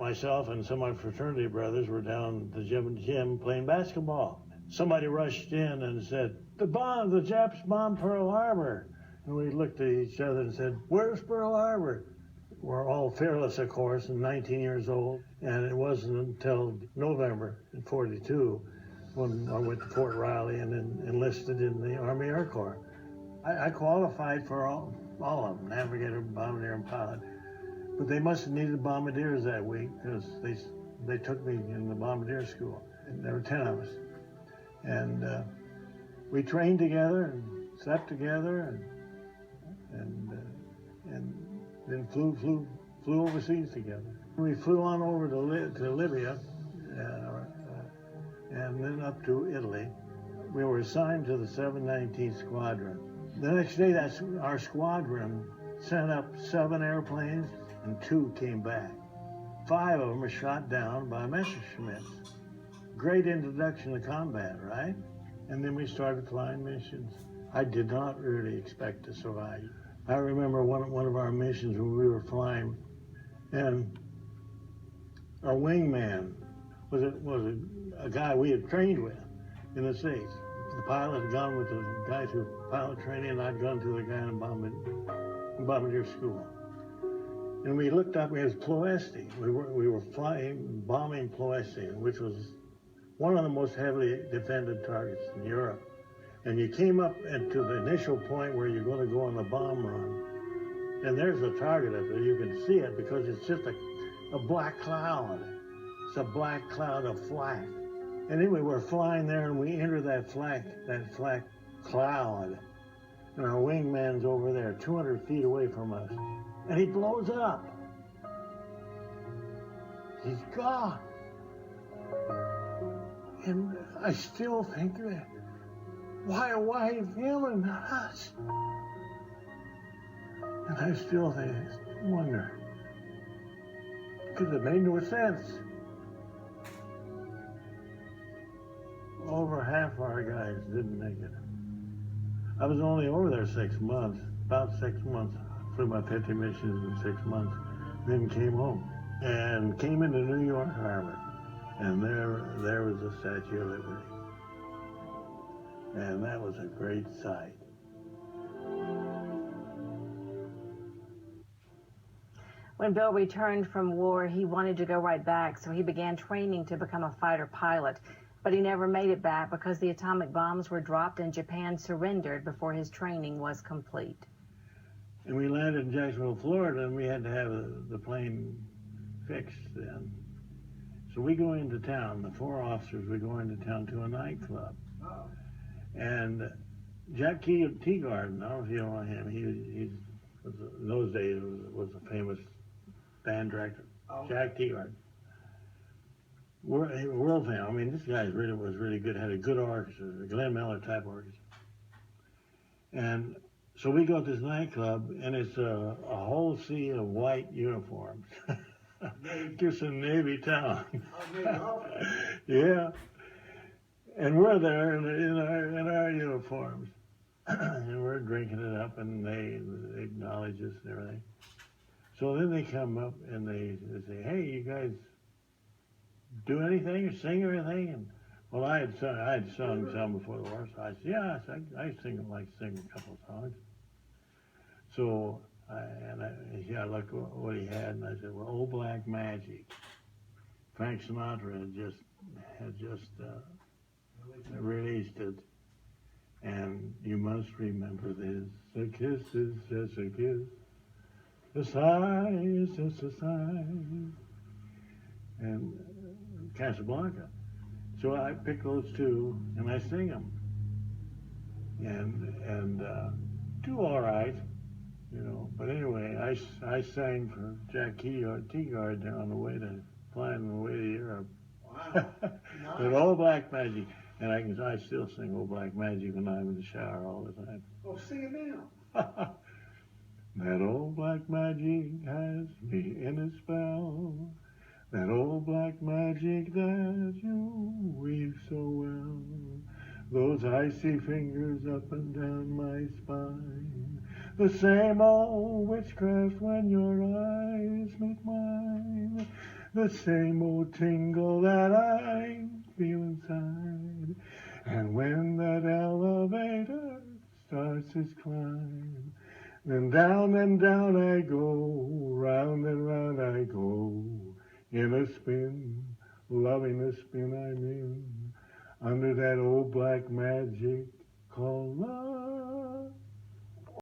myself and some of my fraternity brothers were down at the gym playing basketball. Somebody rushed in and said, the Japs bombed Pearl Harbor. And we looked at each other and said, where's Pearl Harbor? We're all fearless, of course, and 19 years old. And it wasn't until November in '42 when I went to Fort Riley and then enlisted in the Army Air Corps. I qualified for all of them, navigator, bombardier, and pilot. But they must have needed bombardiers that week because they took me in the bombardier school. And there were 10 of us. And we trained together and slept together and then flew overseas together. We flew on over to Libya and then up to Italy. We were assigned to the 719th Squadron. The next day, our squadron sent up 7 airplanes and 2 came back. 5 of them were shot down by Messerschmitts. Great introduction to combat, right? And then we started flying missions. I did not really expect to survive. I remember one of our missions when we were flying, and our wingman was a guy we had trained with in the States. The pilot had gone with the guys who pilot training, and I'd gone to the guy in bombardier school. And we looked up, it was Ploesti. We were bombing Ploesti, which was one of the most heavily defended targets in Europe. And you came up to the initial point where you're going to go on the bomb run. And there's a target up there. You can see it because it's just a black cloud. It's a black cloud of flak. And anyway, we're flying there and we enter that flak cloud. And our wingman's over there, 200 feet away from us. And he blows up. He's gone. And I still think, why him and not us? And I still wonder, because it made no sense. Over half our guys didn't make it. I was only over there 6 months, about 6 months. Flew my 50 missions in 6 months, then came home and came into New York Harbor. And there was the Statue of Liberty. And that was a great sight. When Bill returned from war, he wanted to go right back, so he began training to become a fighter pilot. But he never made it back because the atomic bombs were dropped and Japan surrendered before his training was complete. And we landed in Jacksonville, Florida, and we had to have the plane fixed then. So we go into town, the 4 officers, we go into town to a nightclub. Oh. And Jack Teagarden, I don't know if you know him, he was, in those days was a famous band director. Oh. Jack Teagarden. World famous. I mean, this guy was really good, had a good orchestra, a Glenn Miller type orchestra. And so we go to this nightclub, and it's a whole sea of white uniforms. Just a Navy town. Yeah. And we're there in our uniforms. And we're drinking it up, and they acknowledge us and everything. So then they come up and they say, hey, you guys do anything or sing or anything? And, well, I had sung some before the war, so I said, yeah, I like to sing a couple of songs. So I looked at what he had, and I said, well, Old Black Magic. Frank Sinatra had just released it, and you must remember this. A kiss is just a kiss. A sigh is just a sigh. And Casablanca. So I pick those 2 and I sing them, and do all right, you know. But anyway, I sang for Jack Teagarden on the way to Europe. Wow. But Old Black Magic, and I still sing Old Black Magic when I'm in the shower all the time. Oh, sing it now. That old black magic has me in a spell. That old black magic that you weave so well. Those icy fingers up and down my spine. The same old witchcraft when your eyes meet mine. the same old tingle that I feel inside. And when that elevator starts its climb, then down and down I go, round and round I go, in a spin, loving the spin I'm in, under that old black magic called love.